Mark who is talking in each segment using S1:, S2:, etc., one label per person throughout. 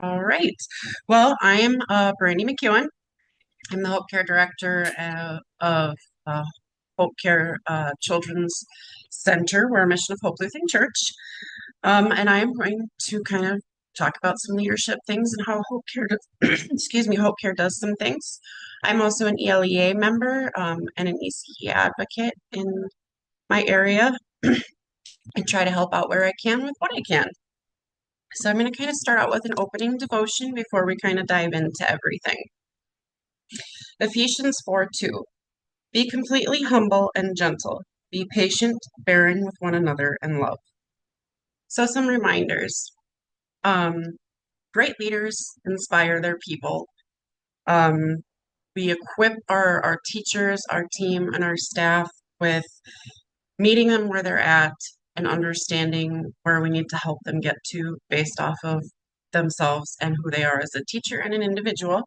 S1: All right. Well, I am Brandi McCuen. I'm the HopeCare Director of HopeCare Children's Center. We're a mission of Hope Lutheran Church. And I am going to kind of talk about some leadership things and how HopeCare excuse me, HopeCare does some things. I'm also an ELEA member and an ECE advocate in my area and try to help out where I can with what I can. So I'm going to kind of start out with an opening devotion before we kind of dive into everything. Ephesians 4:2. Be completely humble and gentle. Be patient, bearing with one another in love. So some reminders. Um, Great leaders inspire their people. Um, we equip our teachers, our team, and our staff with meeting them where they're at and understanding where we need to help them get to based off of themselves and who they are as a teacher and an individual.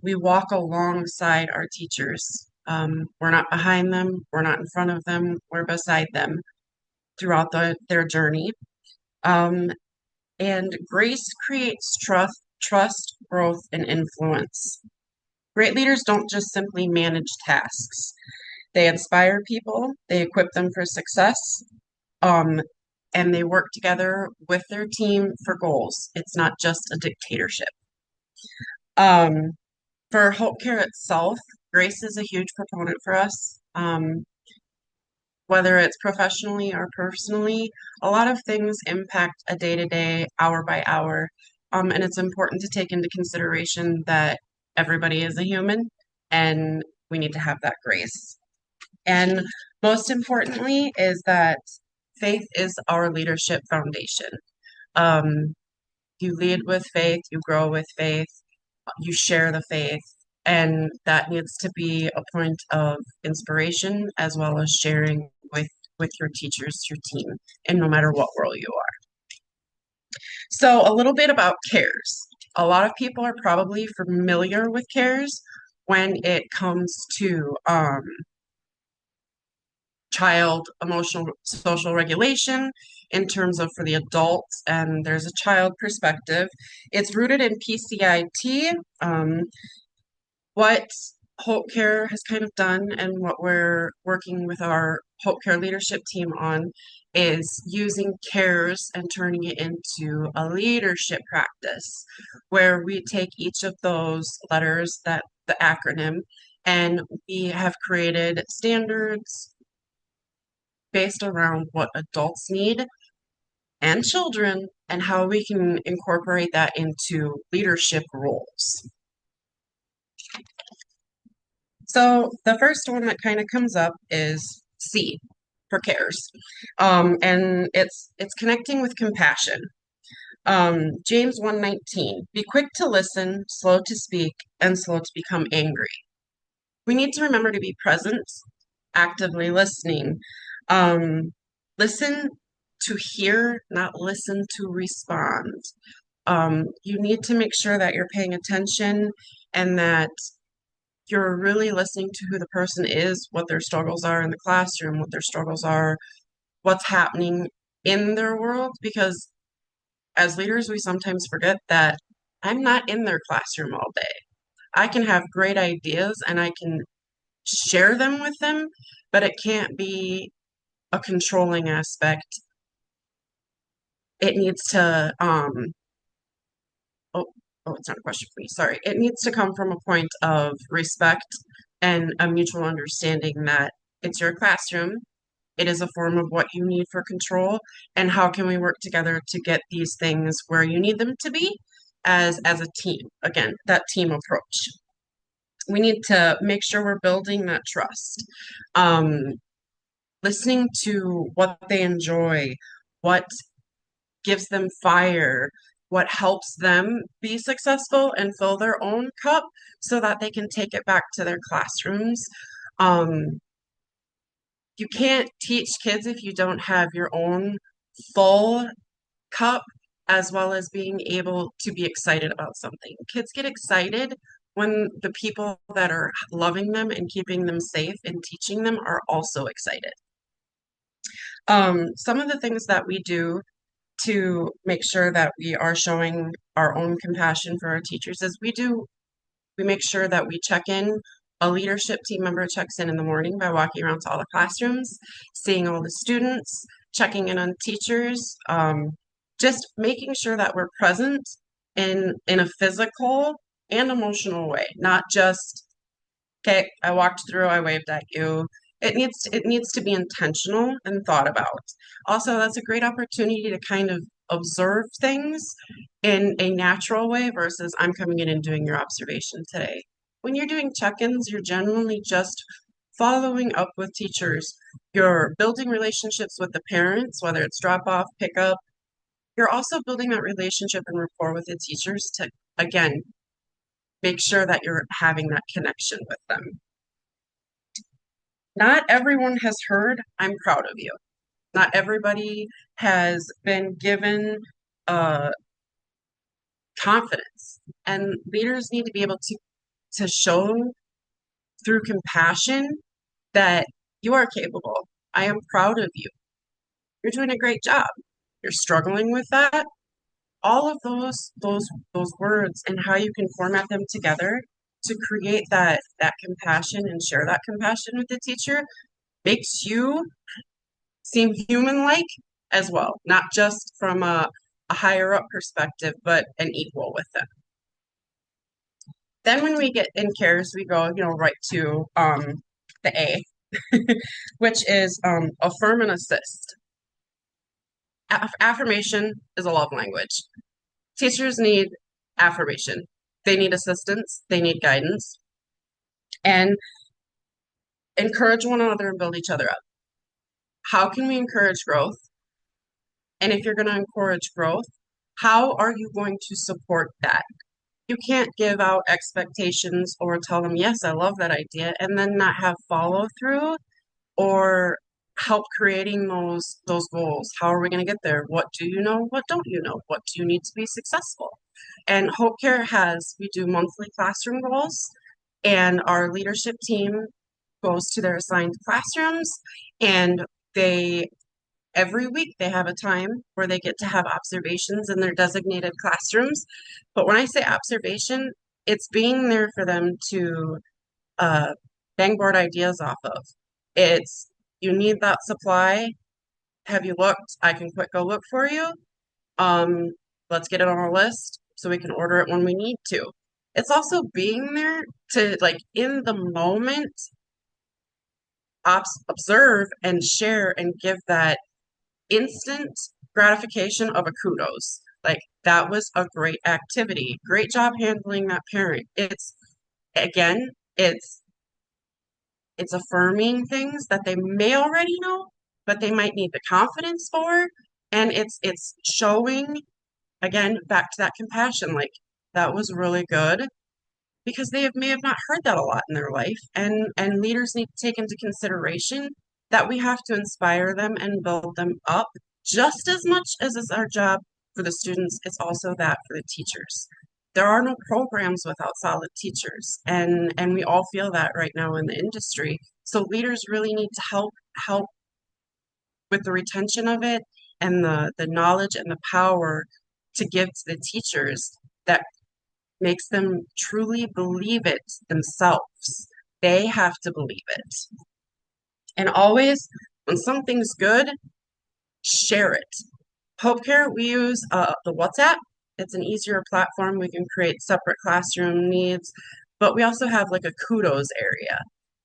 S1: We walk alongside our teachers. We're not behind them, we're not in front of them, we're beside them throughout their journey. Um, and grace creates trust, growth, and influence. Great leaders don't just simply manage tasks. They inspire people, they equip them for success, um, and they work together with their team for goals. It's not just a dictatorship. Um, For Hope Care itself, grace is a huge proponent for us. Whether it's professionally or personally, a lot of things impact a day to day, hour by hour. And it's important to take into consideration that everybody is a human and we need to have that grace. And most importantly, is that faith is our leadership foundation. Um, you lead with faith, you grow with faith, you share the faith, and that needs to be a point of inspiration as well as sharing with your teachers, your team, and no matter what role you are. So a little bit about CARES. A lot of people are probably familiar with CARES when it comes to child emotional social regulation in terms of for the adults, and there's a child perspective. It's rooted in PCIT. What Hope Care has kind of done and what we're working with our Hope Care leadership team on is using CARES and turning it into a leadership practice where we take each of those letters, that the acronym, and we have created standards based around what adults need and children and how we can incorporate that into leadership roles. So the first one that kind of comes up is C for cares. And it's connecting with compassion. James 1:19, be quick to listen, slow to speak, and slow to become angry. We need to remember to be present, actively listening. Listen to hear, not listen to respond. You need to make sure that you're paying attention and that you're really listening to who the person is, what their struggles are in the classroom, what their struggles are, what's happening in their world. Because as leaders, we sometimes forget that I'm not in their classroom all day. I can have great ideas and I can share them with them, but it can't be a controlling aspect. It needs to, oh, it's not a question for me, sorry. It needs to come from a point of respect and a mutual understanding that it's your classroom. It is a form of what you need for control, and how can we work together to get these things where you need them to be as a team. Again, that team approach. We need to make sure we're building that trust. Listening to what they enjoy, what gives them fire, what helps them be successful and fill their own cup so that they can take it back to their classrooms. You can't teach kids if you don't have your own full cup, as well as being able to be excited about something. Kids get excited when the people that are loving them and keeping them safe and teaching them are also excited. Some of the things that we do to make sure that we are showing our own compassion for our teachers is we make sure that we check in. A leadership team member checks in the morning by walking around to all the classrooms, seeing all the students, checking in on teachers, just making sure that we're present in a physical and emotional way, not just, okay, I walked through, I waved at you. It needs to be intentional and thought about. Also, that's a great opportunity to kind of observe things in a natural way versus I'm coming in and doing your observation today. When you're doing check-ins, you're generally just following up with teachers. You're building relationships with the parents, whether it's drop off, pick up. You're also building that relationship and rapport with the teachers to, again, make sure that you're having that connection with them. Not everyone has heard, I'm proud of you. Not everybody has been given uh, confidence. And leaders need to be able to show through compassion that you are capable. I am proud of you. You're doing a great job. You're struggling with that. All of those words and how you can format them together to create that compassion and share that compassion with the teacher makes you seem human-like as well, not just from a higher up perspective, but an equal with them. Then when we get in cares, we go, right to the A, which is affirm and assist. Affirmation is a love language. Teachers need affirmation. They need assistance. They need guidance. And encourage one another and build each other up. How can we encourage growth? And if you're going to encourage growth, how are you going to support that? You can't give out expectations or tell them, yes, I love that idea, and then not have follow through or help creating those goals. How are we going to get there? What do you know? What don't you know? What do you need to be successful? And HopeCare we do monthly classroom goals, and our leadership team goes to their assigned classrooms, and every week they have a time where they get to have observations in their designated classrooms. But when I say observation, it's being there for them to bang board ideas off of. It's, you need that supply. Have you looked? I can quick go look for you. Let's get it on our list so we can order it when we need to. It's also being there to, like, in the moment, observe and share and give that instant gratification of a kudos. Like, that was a great activity. Great job handling that parent. Again, it's affirming things that they may already know, but they might need the confidence for. And it's showing, again, back to that compassion, like, that was really good, because may have not heard that a lot in their life. And leaders need to take into consideration that we have to inspire them and build them up just as much as it's our job for the students. It's also that for the teachers. There are no programs without solid teachers, and we all feel that right now in the industry. So leaders really need to help with the retention of it and the knowledge and the power to give to the teachers that makes them truly believe it themselves. They have to believe it. And always, when something's good, share it. HopeCare, we use the WhatsApp. It's an easier platform. We can create separate classroom needs, but we also have like a kudos area,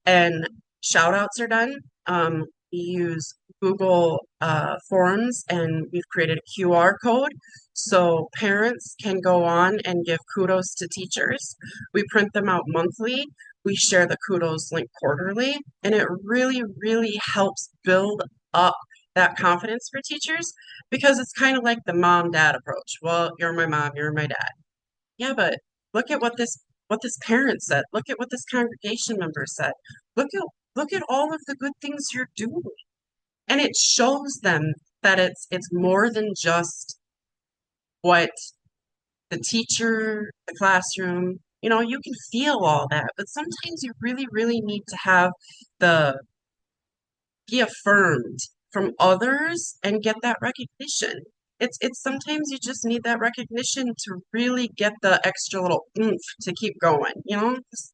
S1: and shout outs are done. We use Google Forms, and we've created a QR code so parents can go on and give kudos to teachers. We print them out monthly. We share the kudos link quarterly, and it really, really helps build up that confidence for teachers, because it's kind of like the mom-dad approach. Well, you're my mom, you're my dad. Yeah, but look at what this parent said. Look at what this congregation member said. Look at all of the good things you're doing. And it shows them that it's more than just what the teacher, the classroom, you can feel all that, but sometimes you really, really need to have be affirmed from others and get that recognition. It's sometimes you just need that recognition to really get the extra little oomph to keep going.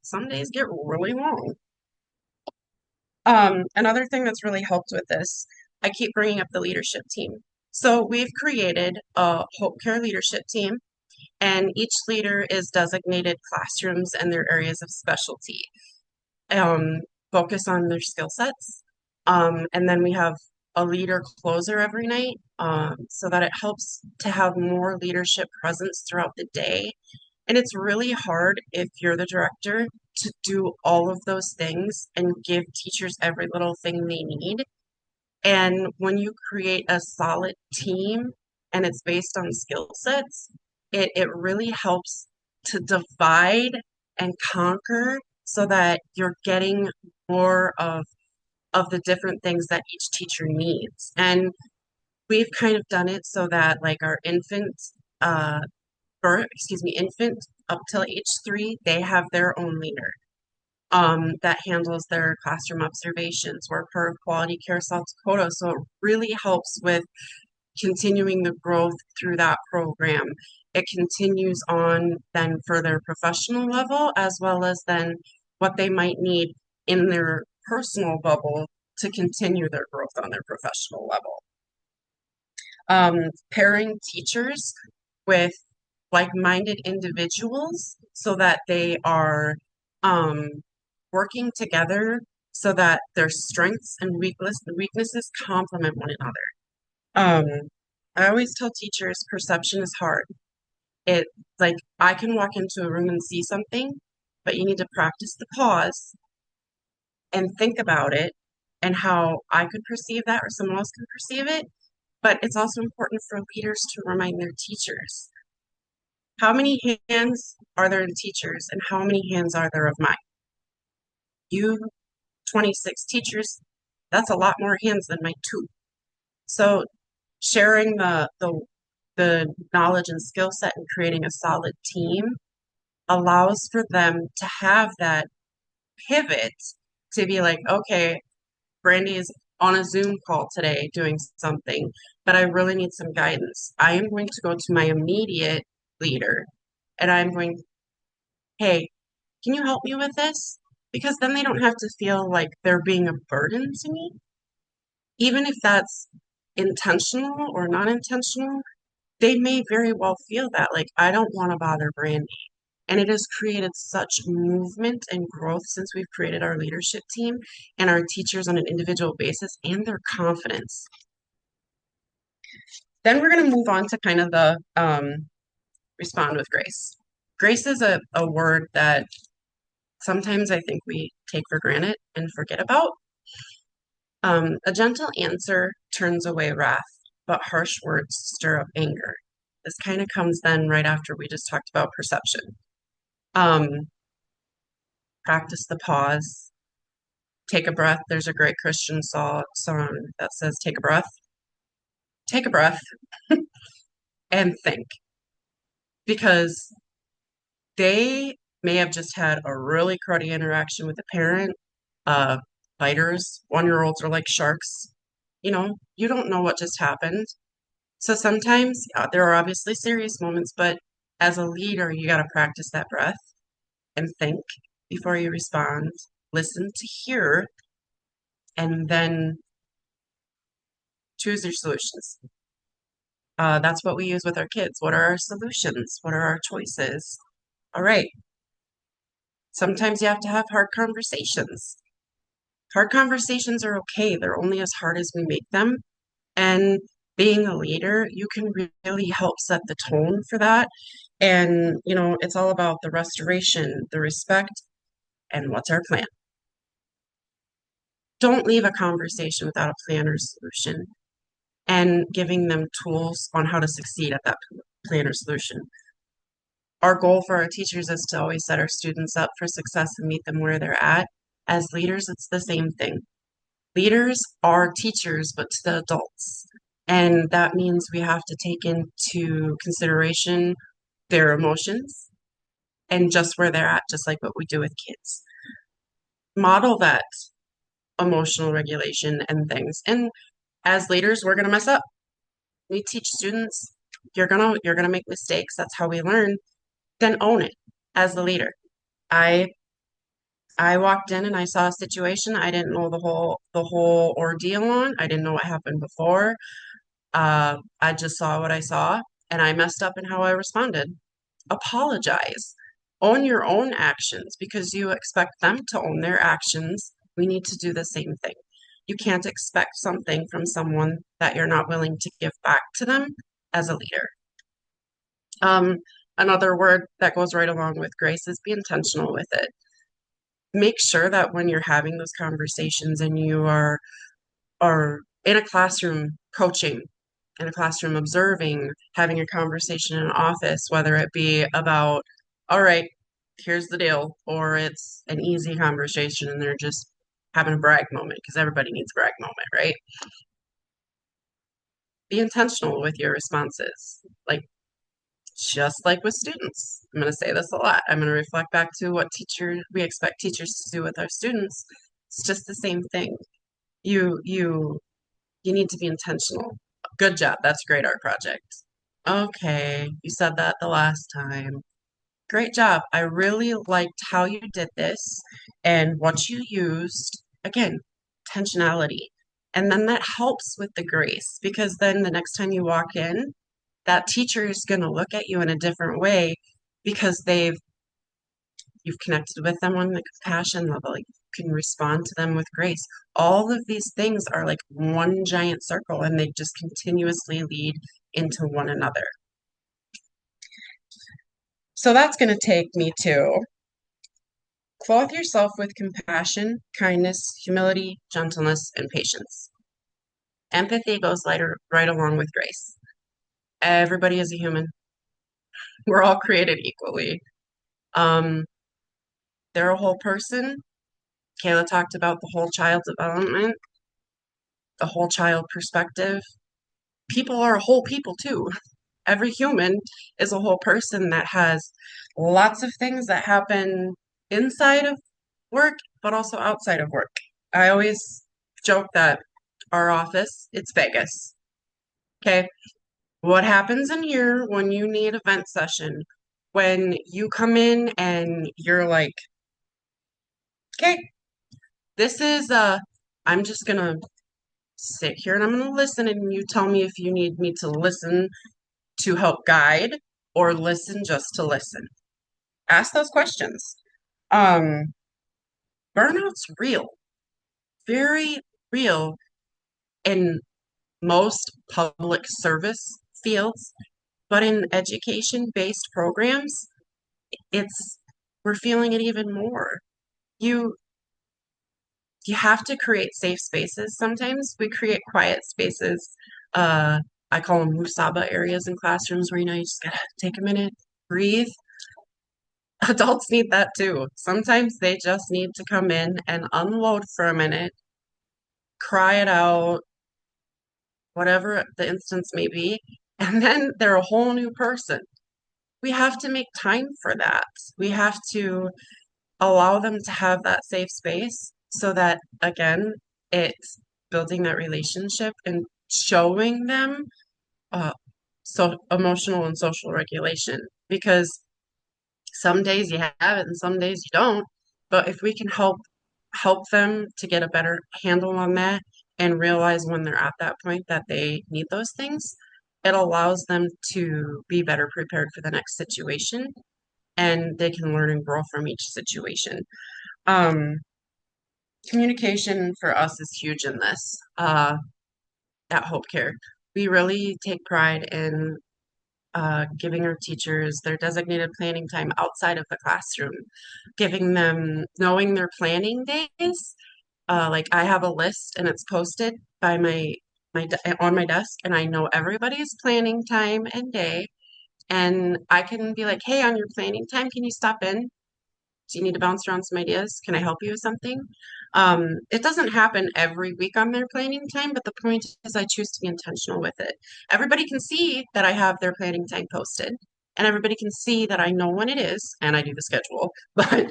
S1: Some days get really long. Another thing that's really helped with this, I keep bringing up the leadership team. So we've created a HopeCare leadership team, and each leader is designated classrooms and their areas of specialty. Um, Focus on their skill sets. And then we have a leader closer every night, so that it helps to have more leadership presence throughout the day. And it's really hard if you're the director to do all of those things and give teachers every little thing they need. And when you create a solid team and it's based on skill sets, it really helps to divide and conquer so that you're getting more of the different things that each teacher needs. And we've kind of done it so that like our uh, infant up till age 3, they have their own leader that handles their classroom observations. We're part of Quality Care South Dakota, so it really helps with continuing the growth through that program. It continues on then for their professional level, as well as then what they might need in their personal bubble to continue their growth on their professional level. Pairing teachers with like-minded individuals so that they are working together so that their strengths and weaknesses complement one another. I always tell teachers perception is hard. It like I can walk into a room and see something, but you need to practice the pause and think about it and how I could perceive that or someone else can perceive it. But it's also important for leaders to remind their teachers. How many hands are there in teachers and how many hands are there of mine? You 26 teachers, that's a lot more hands than my 2. So sharing the knowledge and skill set and creating a solid team allows for them to have that pivot to be like, okay, Brandi is on a Zoom call today doing something, but I really need some guidance. I am going to go to my immediate leader and I'm going, hey, can you help me with this? Because then they don't have to feel like they're being a burden to me. Even if that's intentional or not intentional, they may very well feel that, like, I don't want to bother Brandi. And it has created such movement and growth since we've created our leadership team and our teachers on an individual basis and their confidence. Then we're going to move on to kind of the respond with grace. Grace is a word that sometimes I think we take for granted and forget about. A gentle answer turns away wrath, but harsh words stir up anger. This kind of comes then right after we just talked about perception. Practice the pause. Take a breath. There's a great Christian song that says, take a breath, and think. Because they may have just had a really cruddy interaction with a parent. Fighters, 1-year-olds are like sharks. You don't know what just happened. So sometimes there are obviously serious moments, but as a leader, you got to practice that breath and think before you respond, listen to hear, and then choose your solutions. That's what we use with our kids. What are our solutions? What are our choices? All right. Sometimes you have to have hard conversations. Hard conversations are okay. They're only as hard as we make them. And being a leader, you can really help set the tone for that. And, it's all about the restoration, the respect, and what's our plan. Don't leave a conversation without a plan or solution and giving them tools on how to succeed at that plan or solution. Our goal for our teachers is to always set our students up for success and meet them where they're at. As leaders, it's the same thing. Leaders are teachers, but to the adults. And that means we have to take into consideration their emotions and just where they're at, just like what we do with kids. Model that emotional regulation and things. And as leaders, we're going to mess up. We teach students you're gonna make mistakes. That's how we learn. Then own it as the leader. I I walked in and I saw a situation I didn't know the whole ordeal on. I didn't know what happened before. I just saw what I saw and I messed up in how I responded. Apologize. Own your own actions because you expect them to own their actions. We need to do the same thing. You can't expect something from someone that you're not willing to give back to them as a leader. Um, Another word that goes right along with grace is be intentional with it. Make sure that when you're having those conversations and you are in a classroom coaching, in a classroom observing, having a conversation in an office, whether it be about, all right, here's the deal, or it's an easy conversation and they're just having a brag moment because everybody needs a brag moment, right? Be intentional with your responses. Like just like with students. I'm going to say this a lot. I'm going to reflect back to what we expect teachers to do with our students. It's just the same thing. You need to be intentional. Good job. That's a great art project. Okay, you said that the last time. Great job. I really liked how you did this and what you used. Again, intentionality. And then that helps with the grace because then the next time you walk in, that teacher is going to look at you in a different way because you've connected with them on the compassion level. You can respond to them with grace. All of these things are like one giant circle and they just continuously lead into one another. So that's going to take me to clothe yourself with compassion, kindness, humility, gentleness, and patience. Empathy goes right along with grace. Everybody is a human. We're all created equally. Um, they're a whole person. Kayla talked about the whole child development, the whole child perspective. People are whole people too. Every human is a whole person that has lots of things that happen inside of work, but also outside of work. I always joke that our office, it's Vegas. Okay. What happens in here when you need a vent session? When you come in and you're like, okay, this is I'm just gonna sit here and I'm gonna listen and you tell me if you need me to listen to help guide or listen just to listen. Ask those questions. Um, Burnout's real, very real in most public service fields, but in education-based programs, it's we're feeling it even more. You you have to create safe spaces. Sometimes we create quiet spaces. I call them musaba areas in classrooms where you just gotta take a minute, breathe. Adults need that too. Sometimes they just need to come in and unload for a minute, cry it out, whatever the instance may be, and then they're a whole new person. We have to make time for that. We have to allow them to have that safe space so that, again, it's building that relationship and showing them uh, so emotional and social regulation because some days you have it and some days you don't. But if we can help them to get a better handle on that and realize when they're at that point that they need those things, it allows them to be better prepared for the next situation and they can learn and grow from each situation. Um, Communication for us is huge in this at HopeCare. We really take pride in giving our teachers their designated planning time outside of the classroom, giving them knowing their planning days. Like I have a list and it's posted by on my desk, and I know everybody's planning time and day. And I can be like, hey, on your planning time, can you stop in? Do you need to bounce around some ideas? Can I help you with something? It doesn't happen every week on their planning time, but the point is I choose to be intentional with it. Everybody can see that I have their planning time posted, and everybody can see that I know when it is, and I do the schedule, but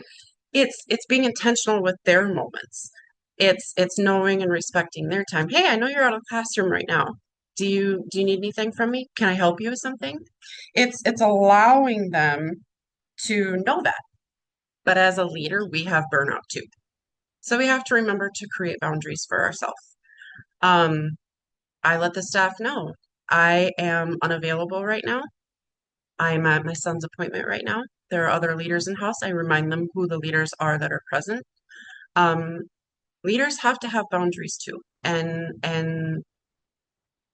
S1: it's being intentional with their moments. It's knowing and respecting their time. Hey, I know you're out of the classroom right now. Do you need anything from me? Can I help you with something? It's allowing them to know that. But as a leader, we have burnout too. So we have to remember to create boundaries for ourselves. Um, I let the staff know I am unavailable right now. I'm at my son's appointment right now. There are other leaders in house. I remind them who the leaders are that are present. Um, Leaders have to have boundaries too, and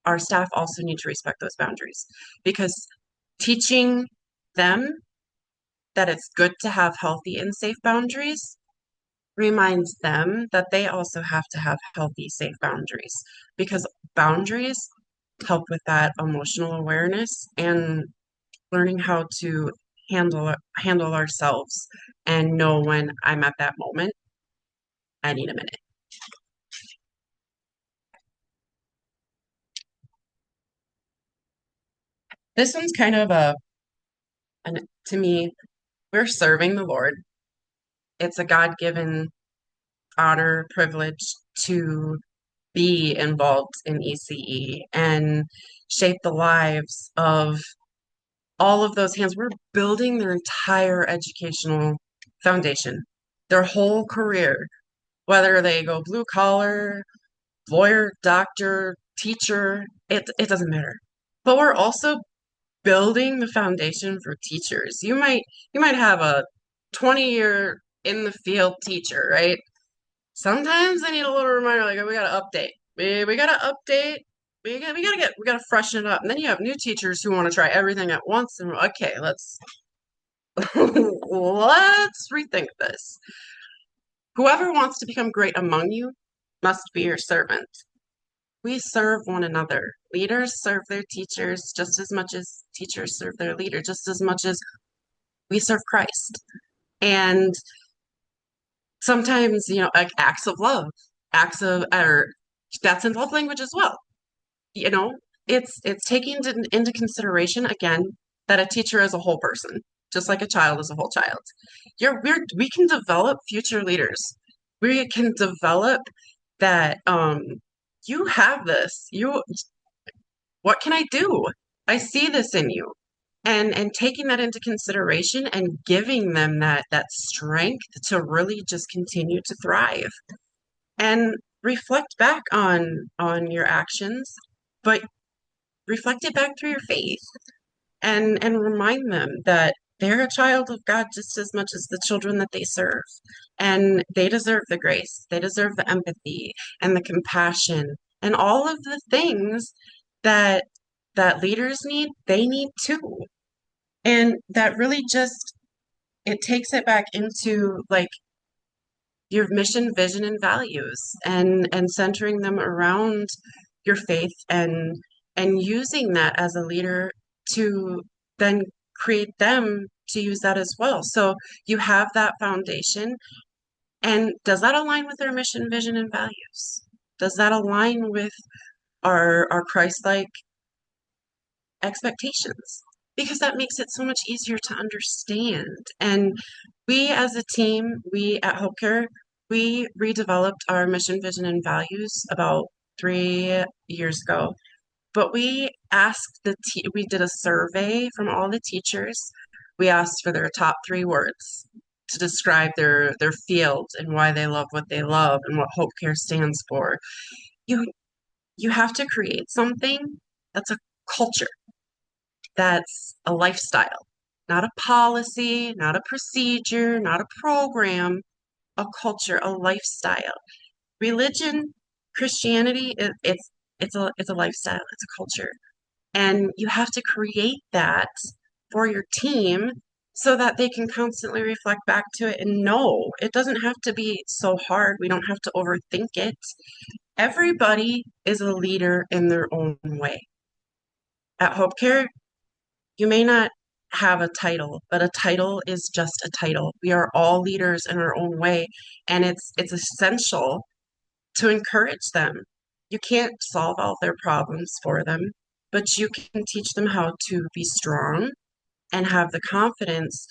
S1: our staff also need to respect those boundaries because teaching them that it's good to have healthy and safe boundaries reminds them that they also have to have healthy, safe boundaries because boundaries help with that emotional awareness and learning how to handle ourselves and know when I'm at that moment, I need a minute. This one's kind of to me, we're serving the Lord. It's a God-given honor, privilege to be involved in ECE and shape the lives of all of those hands. We're building their entire educational foundation, their whole career, whether they go blue collar, lawyer, doctor, teacher, it doesn't matter. But we're also building the foundation for teachers. You might have a 20-year in the field teacher, right? Sometimes I need a little reminder, like we gotta update. We gotta update. We gotta freshen it up. And then you have new teachers who want to try everything at once. And okay, let's let's rethink this. Whoever wants to become great among you must be your servant. We serve one another. Leaders serve their teachers just as much as teachers serve their leader, just as much as we serve Christ. And sometimes, like acts of love, acts of, or that's in love language as well. You know, it's taking into consideration again that a teacher is a whole person, just like a child is a whole child. We can develop future leaders. We can develop that you have this. What can I do? I see this in you. And taking that into consideration and giving them that strength to really just continue to thrive and reflect back on your actions, but reflect it back through your faith and remind them that they're a child of God just as much as the children that they serve. And they deserve the grace, they deserve the empathy and the compassion and all of the things that that leaders need, they need too. And that really just it takes it back into like your mission, vision, and values and centering them around your faith and using that as a leader to then create them to use that as well. So you have that foundation. And does that align with our mission, vision, and values? Does that align with our Christ-like expectations? Because that makes it so much easier to understand. And we as a team, we at HopeCare, we redeveloped our mission, vision, and values about 3 years ago. But we did a survey from all the teachers. We asked for their top 3 words to describe their field and why they love what they love and what HopeCare stands for. You you have to create something that's a culture, that's a lifestyle, not a policy, not a procedure, not a program, a culture, a lifestyle. Religion, Christianity, it's a lifestyle, it's a culture. And you have to create that for your team so that they can constantly reflect back to it and know it doesn't have to be so hard. We don't have to overthink it. Everybody is a leader in their own way. At HopeCare, you may not have a title, but a title is just a title. We are all leaders in our own way, and it's essential to encourage them. You can't solve all their problems for them, but you can teach them how to be strong and have the confidence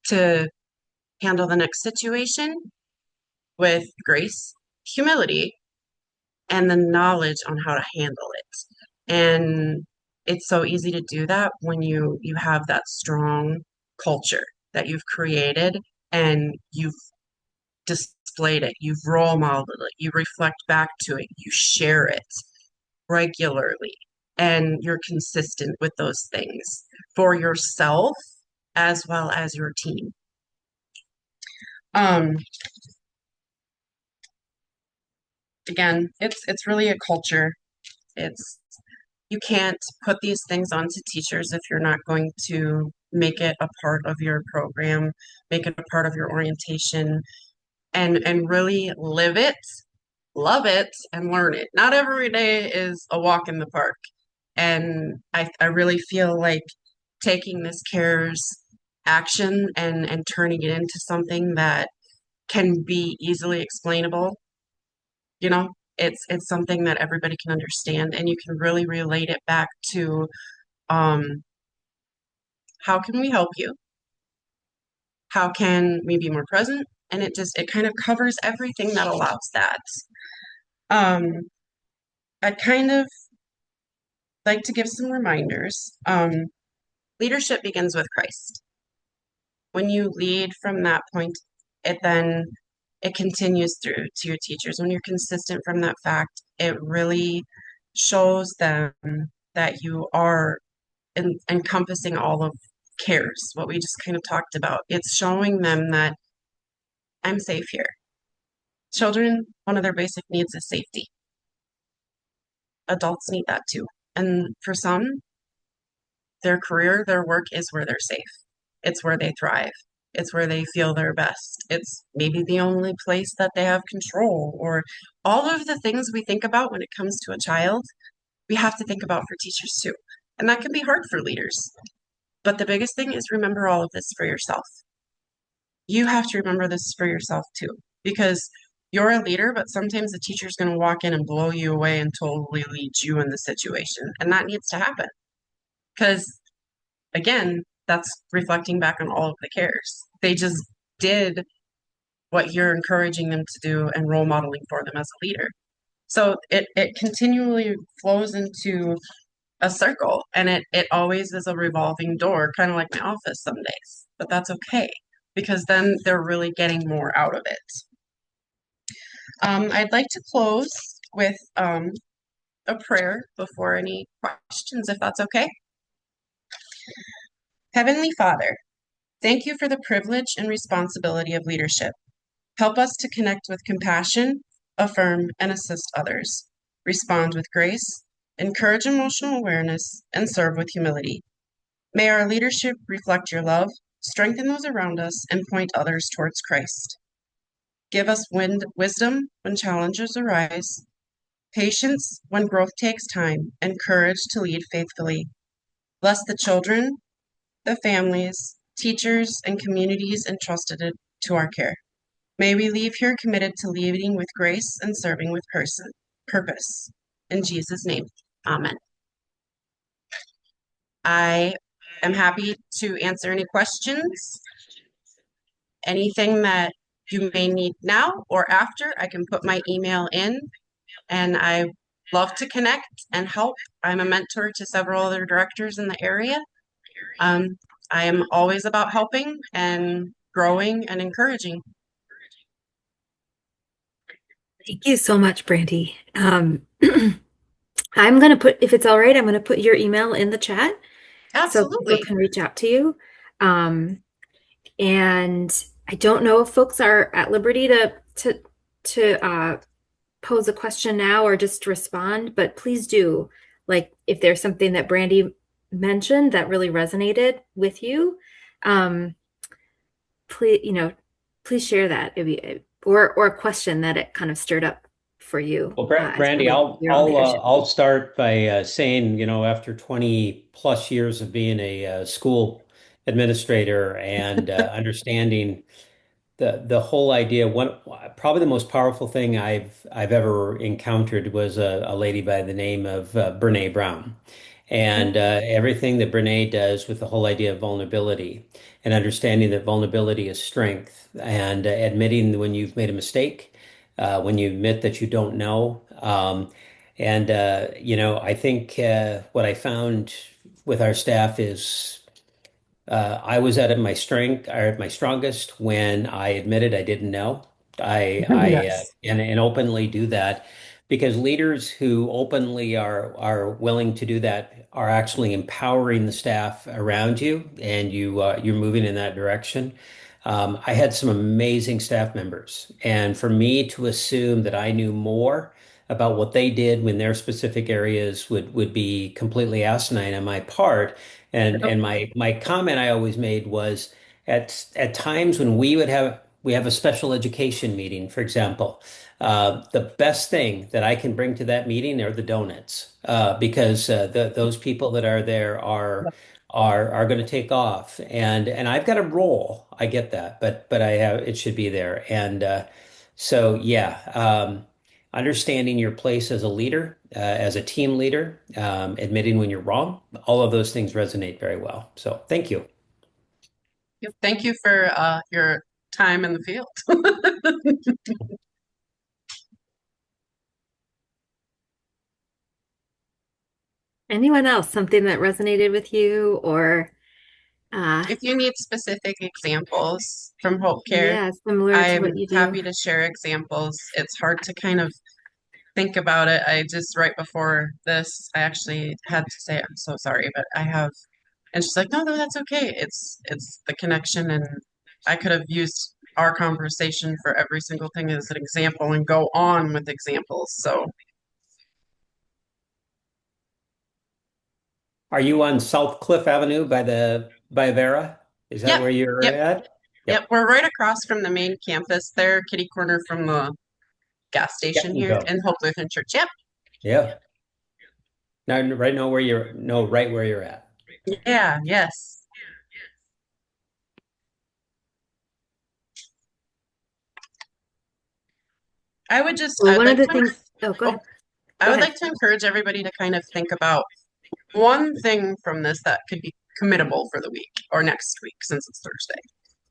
S1: to handle the next situation with grace, humility, and the knowledge on how to handle it. And it's so easy to do that when you have that strong culture that you've created and you've displayed it, you've role modeled it, you reflect back to it, you share it regularly, and you're consistent with those things for yourself as well as your team. Um, Again, it's really a culture. It's you can't put these things onto teachers if you're not going to make it a part of your program, make it a part of your orientation, and really live it, love it, and learn it. Not every day is a walk in the park. And I really feel like taking this CARES action and turning it into something that can be easily explainable, you know, it's something that everybody can understand and you can really relate it back to um, how can we help you? How can we be more present? And it kind of covers everything that allows that. Um, I kind of like to give some reminders. Leadership begins with Christ. When you lead from that point, it continues through to your teachers. When you're consistent from that fact, it really shows them that you are encompassing all of cares, what we just kind of talked about. It's showing them that I'm safe here. Children, one of their basic needs is safety. Adults need that too. And for some, their career, their work is where they're safe. It's where they thrive. It's where they feel their best. It's maybe the only place that they have control, or all of the things we think about when it comes to a child, we have to think about for teachers too. And that can be hard for leaders. But the biggest thing is remember all of this for yourself. You have to remember this for yourself too, because you're a leader, but sometimes the teacher's going to walk in and blow you away and totally lead you in the situation. And that needs to happen because, again, that's reflecting back on all of the cares. They just did what you're encouraging them to do and role modeling for them as a leader. So it continually flows into a circle and it always is a revolving door, kind of like my office some days. But that's okay because then they're really getting more out of it. I'd like to close with a prayer before any questions, if that's okay. Heavenly Father, thank you for the privilege and responsibility of leadership. Help us to connect with compassion, affirm and assist others, respond with grace, encourage emotional awareness, and serve with humility. May our leadership reflect your love, strengthen those around us, and point others towards Christ. Give us wisdom when challenges arise, patience when growth takes time, and courage to lead faithfully. Bless the children, the families, teachers, and communities entrusted to our care. May we leave here committed to leading with grace and serving with purpose. In Jesus' name, amen. I am happy to answer any questions. Anything that you may need now or after, I can put my email in, and I love to connect and help. I'm a mentor to several other directors in the area. I am always about helping and growing and encouraging.
S2: Thank you so much, Brandi. I'm going to put, if it's all right, I'm going to put your email in the chat so people
S1: Absolutely.
S2: can reach out to you. And I don't know if folks are at liberty to pose a question now or just respond, but please do. Like if there's something that Brandi mentioned that really resonated with you, please, please share that. Or a question that it kind of stirred up for you
S3: Well,
S2: as it
S3: Brandy,
S2: relates to your own leadership.
S3: I'll start by saying, after 20 plus years of being a school administrator and understanding the whole idea, probably the most powerful thing I've ever encountered was a lady by the name of Brene Brown, and everything that Brene does with the whole idea of vulnerability and understanding that vulnerability is strength and admitting when you've made a mistake, when you admit that you don't know, And I think what I found with our staff is I was at my strength or at my strongest when I admitted I didn't know.
S1: Yes.
S3: And openly do that because leaders who openly are willing to do that are actually empowering the staff around you, and you're moving in that direction. I had some amazing staff members, and for me to assume that I knew more about what they did when their specific areas would be completely asinine on my part. And my comment I always made was at times when we have a special education meeting, for example, the best thing that I can bring to that meeting are the donuts, because those people that are there are going to take off, and I've got a role. I get that, but I have it should be there, and so yeah. Understanding your place as a leader, as a team leader, admitting when you're wrong, all of those things resonate very well. So thank you.
S1: Yep. Thank you for your time in the field.
S2: Anyone else, something that resonated with you or uh,
S1: If you need specific examples from HopeCare,
S2: yeah, similar to
S1: I'm
S2: what you do?
S1: happy to share examples. It's hard to kind of think about it. I just right before this, I actually had to say I'm so sorry, but I have, and she's like, no, no, that's okay. It's the connection, and I could have used our conversation for every single thing as an example and go on with examples. So,
S3: Are you on South Cliff Avenue by Vera? Is that
S1: yep,
S3: where you're
S1: yep,
S3: at?
S1: yep.
S3: Yep.
S1: We're right across from the main campus there, kitty corner from the gas
S3: Yeah,
S1: station
S3: you
S1: here
S3: go.
S1: in Hope Lutheran Church. Yep.
S3: Yeah. Now, right now where you're, no, right where you're at.
S1: Yeah, yes.
S2: Well,
S1: I'd
S2: one of
S1: like
S2: the
S1: to,
S2: things, oh, go
S1: oh,
S2: ahead.
S1: I
S2: Go
S1: would
S2: ahead.
S1: like to encourage everybody to kind of think about one thing from this that could be committable for the week or next week since it's Thursday.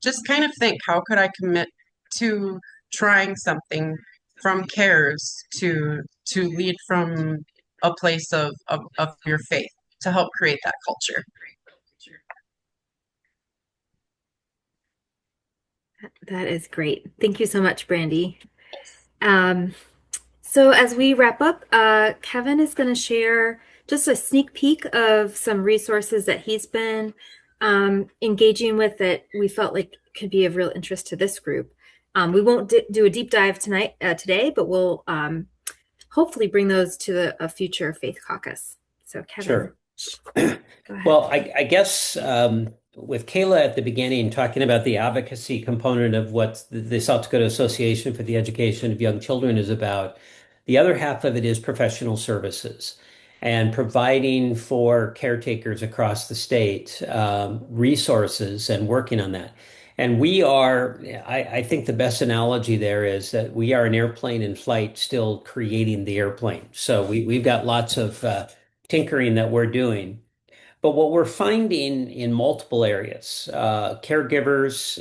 S1: Just kind of think, how could I commit to trying something from cares to lead from a place of your faith to help create that culture?
S2: That is great. Thank you so much, Brandy. Um, so as we wrap up, Kevin is going to share just a sneak peek of some resources that he's been engaging with that we felt like could be of real interest to this group. We won't do a deep dive today, but we'll hopefully bring those to a future Faith Caucus. So Kevin,
S3: Sure.
S2: go ahead.
S3: Well, I guess with Kayla at the beginning talking about the advocacy component of what the South Dakota Association for the Education of Young Children is about, the other half of it is professional services and providing for caretakers across the state resources and working on that. And I think the best analogy there is that we are an airplane in flight, still creating the airplane. So we've got lots of tinkering that we're doing. But what we're finding in multiple areas, caregivers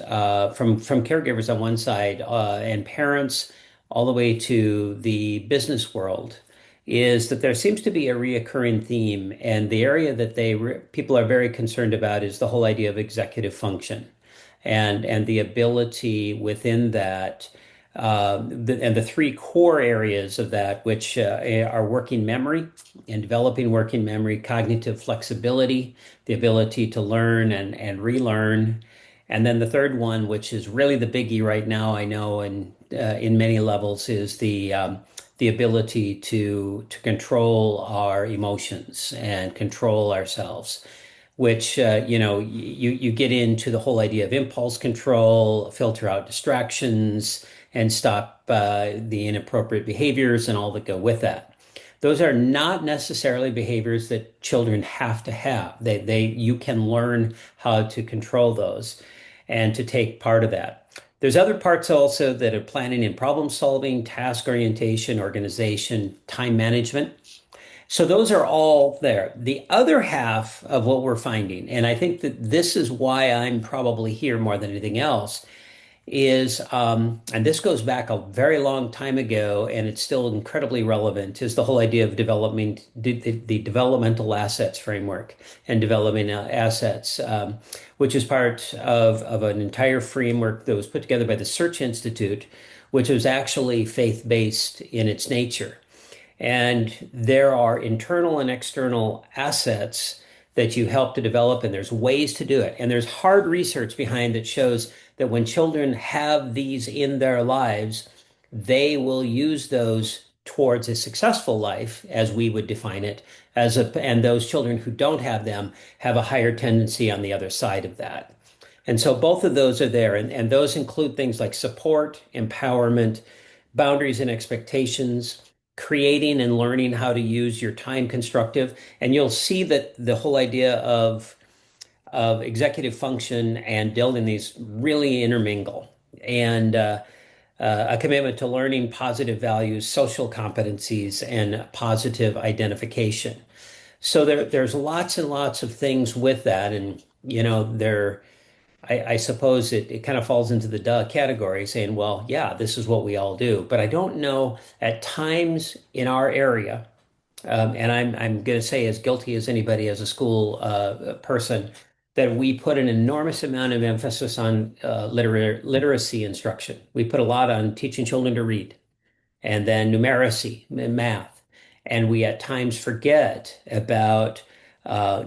S3: from caregivers on one side and parents all the way to the business world, is that there seems to be a reoccurring theme, and the area that people are very concerned about is the whole idea of executive function, and the ability within that. And the three core areas of that, which are working memory and developing working memory, cognitive flexibility, the ability to learn and relearn. And then the third one, which is really the biggie right now, I know, and in many levels, is the ability to control our emotions and control ourselves, which you get into the whole idea of impulse control, filter out distractions, and stop the inappropriate behaviors and all that go with that. Those are not necessarily behaviors that children have to have. You can learn how to control those and to take part of that. There's other parts also that are planning and problem solving, task orientation, organization, time management. So those are all there. The other half of what we're finding, and I think that this is why I'm probably here more than anything else, is, and this goes back a very long time ago, and it's still incredibly relevant, is the whole idea of development, the developmental assets framework and developing assets, which is part of an entire framework that was put together by the Search Institute, which was actually faith-based in its nature. And there are internal and external assets that you help to develop, and there's ways to do it. And there's hard research behind that shows that when children have these in their lives, they will use those towards a successful life, as we would define it, and those children who don't have them have a higher tendency on the other side of that. And so both of those are there, and those include things like support, empowerment, boundaries and expectations, creating and learning how to use your time constructive. And you'll see that the whole idea of executive function and building these really intermingle. And a commitment to learning positive values, social competencies, and positive identification. So there's lots and lots of things with that. And, I suppose it kind of falls into the duh category, saying, well, yeah, this is what we all do. But I don't know, at times in our area, and I'm going to say as guilty as anybody as a school person, that we put an enormous amount of emphasis on literacy instruction. We put a lot on teaching children to read, and then numeracy, math. And we at times forget about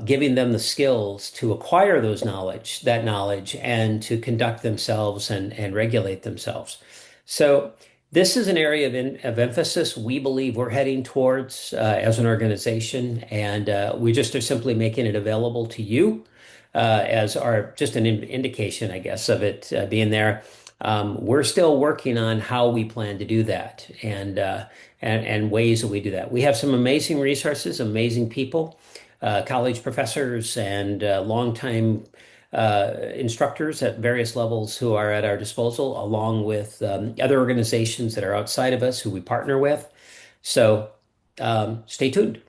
S3: giving them the skills to acquire that knowledge, and to conduct themselves and regulate themselves. So this is an area of emphasis we believe we're heading towards as an organization, and we just are simply making it available to you as just an indication, I guess, of it being there. We're still working on how we plan to do that, and ways that we do that. We have some amazing resources, amazing people, college professors, and longtime instructors at various levels who are at our disposal, along with other organizations that are outside of us who we partner with. So stay tuned.